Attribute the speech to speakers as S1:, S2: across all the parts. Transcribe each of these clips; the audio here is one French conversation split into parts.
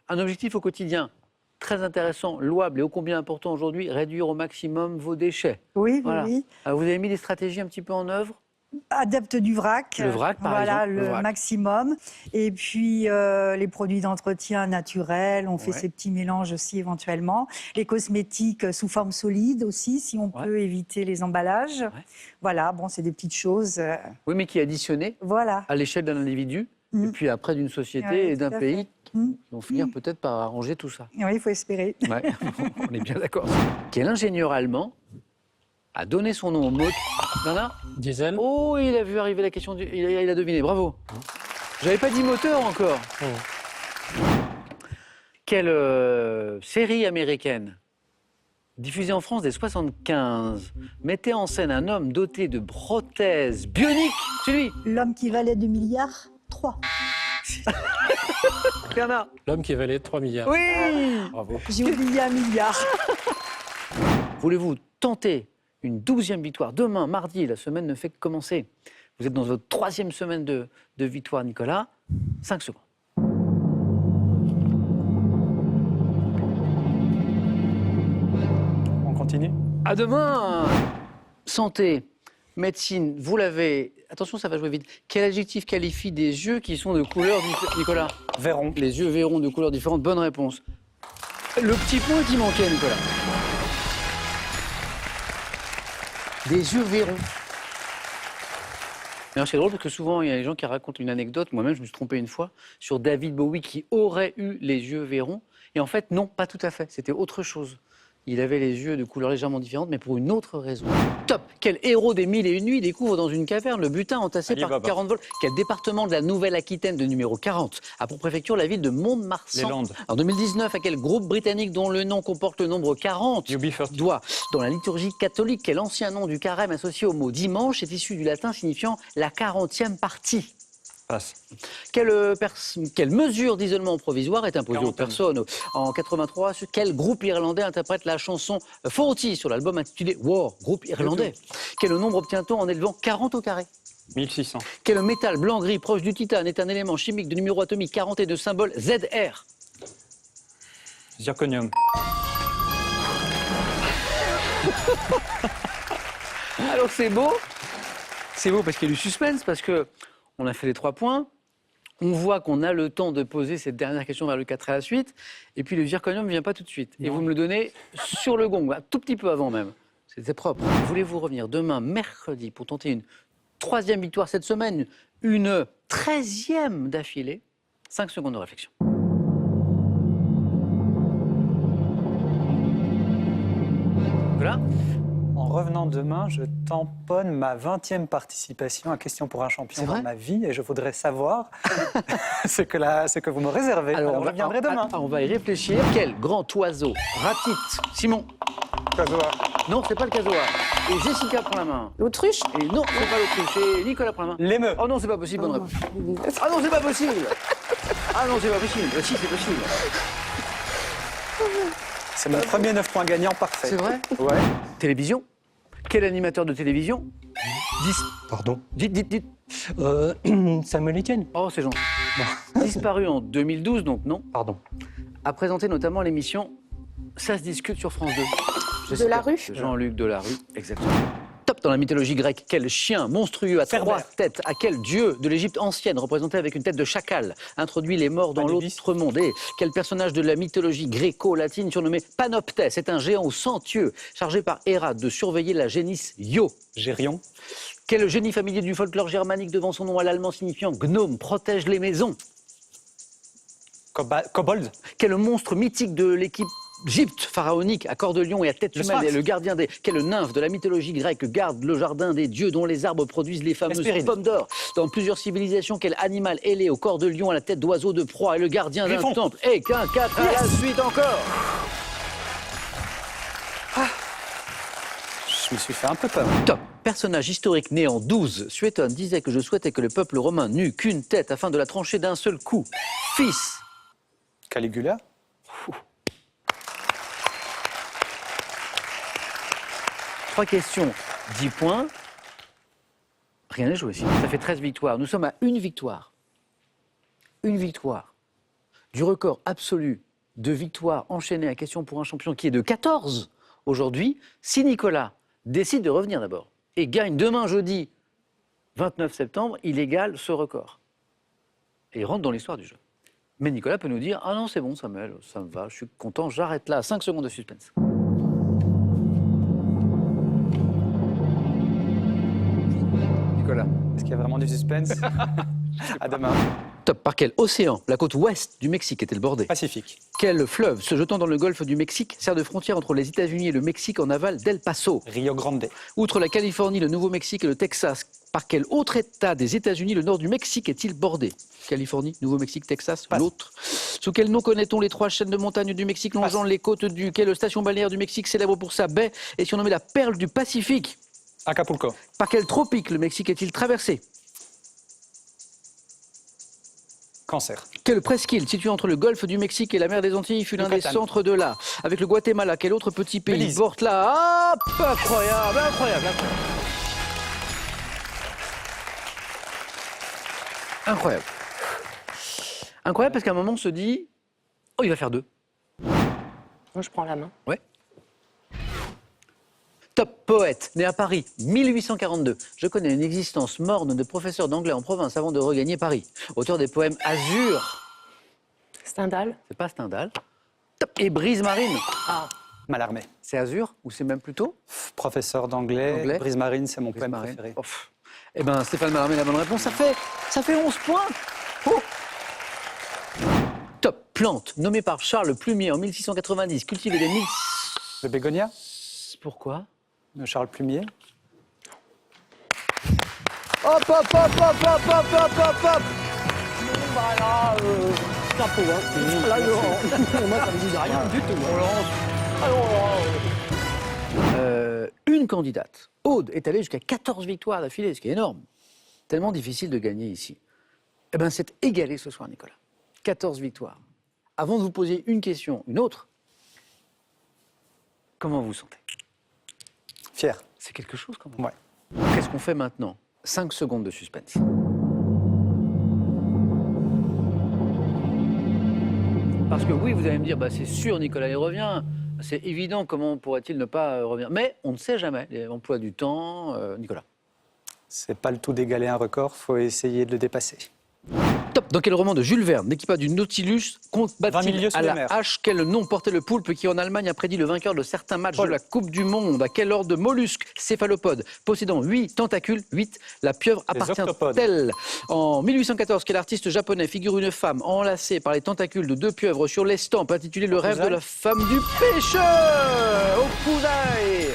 S1: un objectif au quotidien très intéressant, louable et ô combien important aujourd'hui, réduire au maximum vos déchets.
S2: Oui,
S1: Voilà.
S2: oui.
S1: Vous avez mis des stratégies un petit peu en œuvre?
S2: Adepte du vrac.
S1: Le vrac, par
S2: voilà,
S1: exemple.
S2: le
S1: vrac.
S2: maximum. Et puis, les produits d'entretien naturels, on fait ces petits mélanges aussi éventuellement. Les cosmétiques sous forme solide aussi, si on peut éviter les emballages. Voilà, bon, c'est des petites choses.
S1: Oui, mais qui additionnées
S2: Voilà.
S1: à l'échelle d'un individu, et puis après d'une société et d'un pays, qui vont finir peut-être par arranger tout ça.
S2: Oui, il faut espérer.
S1: Ouais, on est bien d'accord. Quel ingénieur allemand a donné son nom au moteur
S3: Diesel.
S1: Oh, il a vu arriver la question, il a deviné, bravo. J'avais pas dit moteur encore. Quelle série américaine, diffusée en France dès 75, mettait en scène un homme doté de prothèses bioniques? C'est lui.
S2: L'homme qui valait 2 milliards, 3.
S1: Bernard.
S3: L'homme qui valait 3 milliards.
S1: Oui.
S3: Bravo.
S2: J'ai oublié 1 milliard.
S1: Voulez-vous tenter une 12e victoire? Demain, mardi, la semaine ne fait que commencer. Vous êtes dans votre 3e semaine de victoire, Nicolas. 5 secondes.
S4: On continue?
S1: À demain. Santé, médecine, vous l'avez. Attention, ça va jouer vite. Quel adjectif qualifie des yeux qui sont de couleur différente, Nicolas?
S4: Verron.
S1: Les yeux verront de couleurs différentes. Bonne réponse. Le petit point qui manquait, Nicolas. Des yeux verrons. C'est drôle parce que souvent, il y a des gens qui racontent une anecdote. Moi-même, je me suis trompé une fois sur David Bowie qui aurait eu les yeux verrons. Et en fait, non, pas tout à fait. C'était autre chose. Il avait les yeux de couleurs légèrement différentes, mais pour une autre raison. Top! Quel héros des 1001 nuits découvre dans une caverne le butin entassé par 40 vols? Quel département de la Nouvelle-Aquitaine de numéro 40 a pour préfecture la ville de Mont-de-Marsan?
S4: Les Landes.
S1: En 2019, à quel groupe britannique dont le nom comporte le nombre 40
S4: UB40.
S1: doit, dans la liturgie catholique, quel ancien nom du carême associé au mot dimanche est issu du latin signifiant la 40e partie?
S4: Passe.
S1: Quelle mesure d'isolement provisoire est imposée aux
S4: Quarantaine.
S1: personnes en 83? Quel groupe irlandais interprète la chanson 40 sur l'album intitulé War, groupe irlandais? Quel nombre obtient-on en élevant 40 au carré?
S4: 1600.
S1: Quel métal blanc-gris proche du titane est un élément chimique de numéro atomique 40 et de symbole ZR?
S4: Zirconium.
S1: Alors c'est beau parce qu'il y a du suspense, parce que on a fait les 3 points, on voit qu'on a le temps de poser cette dernière question vers le 4 et la suite, et puis le zirconium ne vient pas tout de suite. Et vous me le donnez sur le gong, un tout petit peu avant même. C'était propre. Voulez-vous revenir demain, mercredi, pour tenter une 3e victoire cette semaine, une 13e d'affilée? 5 secondes de réflexion. Voilà.
S4: En revenant demain, je tamponne ma 20e participation à Question pour un champion dans ma vie et je voudrais savoir ce que vous me réservez. Alors je viendrai demain.
S1: On va y réfléchir. Quel grand oiseau ratite? Simon.
S4: Casoar.
S1: Non, c'est pas le casoar. Et Jessica prend la main.
S5: L'autruche?
S1: Et non, c'est pas l'autruche. Et Nicolas prend la main.
S4: L'émeu.
S1: Oh non, c'est pas possible, bonne réponse. Ah non, c'est pas possible. Ah non, c'est pas possible. Si, c'est possible.
S4: C'est mon premier 9 points gagnant parfait.
S1: C'est vrai?
S4: Ouais.
S1: Télévision. Quel animateur de télévision?
S3: Pardon.
S1: Dites.
S3: Samuel Etienne.
S1: Oh, c'est gentil. Disparu en 2012, donc non.
S3: Pardon.
S1: A présenté notamment l'émission Ça se discute sur France 2.
S5: Delarue.
S1: Jean-Luc Delarue, exactement. Top dans la mythologie grecque. Quel chien monstrueux à 3 têtes, à quel dieu de l'Égypte ancienne, représenté avec une tête de chacal, introduit les morts dans l'autre monde? Et quel personnage de la mythologie gréco-latine surnommé Panoptès est un géant aux 100 yeux, chargé par Héra de surveiller la génisse Io?
S4: Gérion.
S1: Quel génie familier du folklore germanique devant son nom à l'allemand signifiant gnome protège les maisons?
S4: Kobold.
S1: Quel monstre mythique de l'équipe Égypte pharaonique à corps de lion et à tête humaine est le gardien des... Quelle nymphe de la mythologie grecque garde le jardin des dieux dont les arbres produisent les fameuses pommes d'or? Dans plusieurs civilisations, quel animal ailé au corps de lion à la tête d'oiseau de proie est le gardien d'un temple? Et qu'un 4 à la suite encore.
S4: Je me suis fait un peu peur.
S1: Top. Personnage historique né en 12, Suétone disait que je souhaitais que le peuple romain n'eût qu'une tête afin de la trancher d'un seul coup. Fils.
S4: Caligula.
S1: 3 questions, 10 points. Rien n'est joué ici. Ça fait 13 victoires. Nous sommes à une victoire. Une victoire du record absolu de victoires enchaînées à question pour un champion qui est de 14 aujourd'hui, si Nicolas décide de revenir d'abord et gagne demain jeudi 29 septembre, il égale ce record. Et il rentre dans l'histoire du jeu. Mais Nicolas peut nous dire « Ah non, c'est bon Samuel, ça me va, je suis content, j'arrête là, 5 secondes de suspense. » Nicolas.
S4: Est-ce qu'il y a vraiment du suspense? À demain.
S1: Top. Par quel océan la côte ouest du Mexique est-elle bordée?
S4: Pacifique.
S1: Quel fleuve se jetant dans le golfe du Mexique sert de frontière entre les États-Unis et le Mexique en aval d'El Paso?
S4: Rio Grande.
S1: Outre la Californie, le Nouveau-Mexique et le Texas, par quel autre État des États-Unis le nord du Mexique est-il bordé? Californie, Nouveau-Mexique, Texas, l'autre. Sous quel nom connaît-on les 3 chaînes de montagnes du Mexique longeant les côtes du... Quelle station balnéaire du Mexique célèbre pour sa baie et surnommée la perle du Pacifique?
S4: Acapulco.
S1: Par quel tropique le Mexique est-il traversé?
S4: Cancer.
S1: Quelle presqu'île située entre le golfe du Mexique et la mer des Antilles fut l'un des centres de là? Avec le Guatemala, quel autre petit pays
S4: Belize.
S1: porte là? Hop, incroyable, incroyable, incroyable. Incroyable. Incroyable parce qu'à un moment on se dit, oh il va faire 2.
S5: Moi, je prends la main.
S1: Ouais. Top poète, né à Paris, 1842. Je connais une existence morne de professeur d'anglais en province avant de regagner Paris. Auteur des poèmes Azur.
S5: Stendhal.
S1: C'est pas Stendhal. Top. Et Brise Marine.
S5: Ah,
S4: Mallarmé.
S1: C'est Azur ou c'est même plutôt
S4: Professeur d'anglais.
S1: Anglais.
S4: Brise Marine, c'est mon
S1: Brise
S4: poème
S1: Marine.
S4: préféré.
S1: Oh, eh ben Stéphane Mallarmé, la bonne réponse. Ça fait 11 points. Oh. Top. Plante, nommée par Charles Plumier en 1690, cultivée des 1000...
S4: Le bégonia
S1: Pourquoi?
S4: de Charles Plumier.
S1: Hop, hop, hop, hop, hop, hop, hop, hop, hop.
S5: voilà, chapeau, hein. Là, moi, ça me dit rien du tout.
S1: Une candidate, Aude, est allée jusqu'à 14 victoires d'affilée, ce qui est énorme. Tellement difficile de gagner ici. Eh bien, c'est égalé ce soir, Nicolas. 14 victoires. Avant de vous poser une question, une autre, comment vous vous sentez?
S4: Fier.
S1: C'est quelque chose quand même.
S4: Ouais.
S1: Qu'est-ce qu'on fait maintenant? 5 secondes de suspense. Parce que oui, vous allez me dire, bah, c'est sûr, Nicolas, il revient. C'est évident, comment pourrait-il ne pas revenir? Mais on ne sait jamais, les emplois du temps. Nicolas.
S4: C'est pas le tout d'égaler un record, faut essayer de le dépasser.
S1: Top. Dans quel roman de Jules Verne, l'équipage du Nautilus
S4: 20
S1: combat-t-il
S4: milieux sous
S1: à
S4: les
S1: la
S4: mers.
S1: hache? Quel nom portait le poulpe qui, en Allemagne, a prédit le vainqueur de certains matchs
S4: Paul.
S1: de la Coupe du Monde? À quel ordre de mollusques céphalopodes possédant 8 tentacules, 8, la pieuvre
S4: Les
S1: appartient-elle? En 1814, quel artiste japonais figure une femme enlacée par les tentacules de 2 pieuvres sur l'estampe intitulée Le rêve de la femme du pêcheur? Okudai.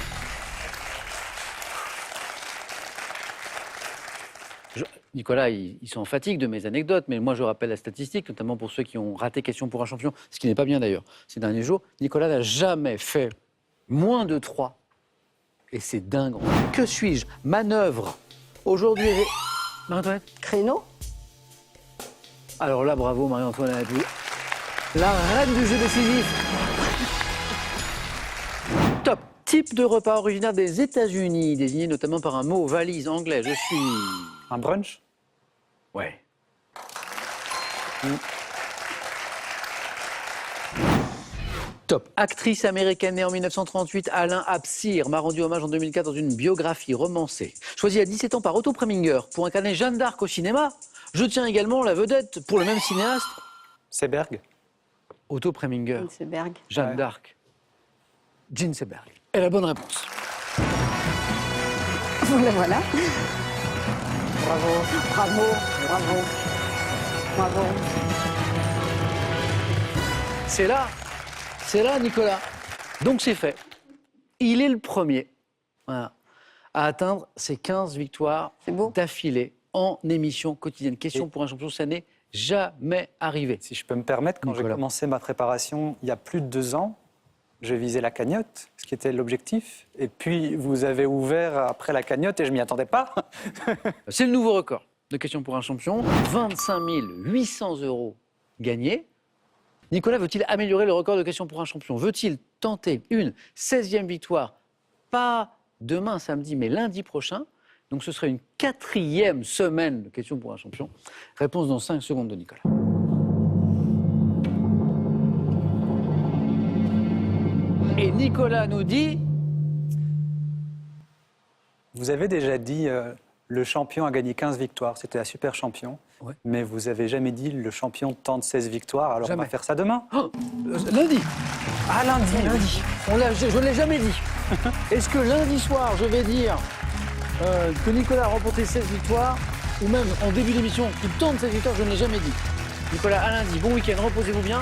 S1: Nicolas, ils sont en fatigue de mes anecdotes, mais moi je rappelle la statistique, notamment pour ceux qui ont raté question pour un champion, ce qui n'est pas bien d'ailleurs ces derniers jours. Nicolas n'a jamais fait moins de 3. Et c'est dingue. Que suis-je? Manœuvre. Aujourd'hui, Marie-Antoinette?
S5: Créneau.
S1: Alors là, bravo Marie-Antoinette. La reine du jeu décisif. Top. Type de repas originaire des États-Unis, désigné notamment par un mot valise anglais. Je suis...
S4: Un brunch.
S1: Ouais. Top. Actrice américaine née en 1938, Alain Absir m'a rendu hommage en 2004 dans une biographie romancée. Choisie à 17 ans par Otto Preminger pour incarner Jeanne d'Arc au cinéma, je tiens également la vedette pour le même cinéaste,
S4: Seberg.
S1: Otto Preminger,
S5: Seberg.
S1: Jeanne
S4: Ouais.
S1: d'Arc, Jean Seberg. Et la bonne réponse.
S5: Voilà, voilà. Bravo, bravo, bravo, bravo.
S1: C'est là, Nicolas. Donc c'est fait. Il est le premier voilà, à atteindre ses 15 victoires
S5: C'est beau.
S1: d'affilée en émission quotidienne. Question pour un champion, ça n'est jamais arrivé.
S4: Si je peux me permettre, quand j'ai
S1: Nicolas.
S4: commencé ma préparation il y a plus de 2 ans, je visais la cagnotte, ce qui était l'objectif. Et puis, vous avez ouvert après la cagnotte et je m'y attendais pas.
S1: C'est le nouveau record de question pour un champion. 25 800 € gagnés. Nicolas veut-il améliorer le record de question pour un champion? Veut-il tenter une 16e victoire? Pas demain, samedi, mais lundi prochain. Donc ce serait une 4e semaine de question pour un champion. Réponse dans 5 secondes de Nicolas. Nicolas nous dit...
S4: Vous avez déjà dit le champion a gagné 15 victoires, c'était un super champion.
S1: Ouais.
S4: Mais vous avez jamais dit le champion tente 16 victoires, alors
S1: Jamais.
S4: on va faire ça demain.
S1: Oh, lundi.
S4: Ah, lundi.
S1: Je ne l'ai jamais dit. Est-ce que lundi soir, je vais dire que Nicolas a remporté 16 victoires, ou même en début d'émission qu'il tente 16 victoires, je ne l'ai jamais dit. Nicolas, à lundi, bon week-end, reposez-vous bien.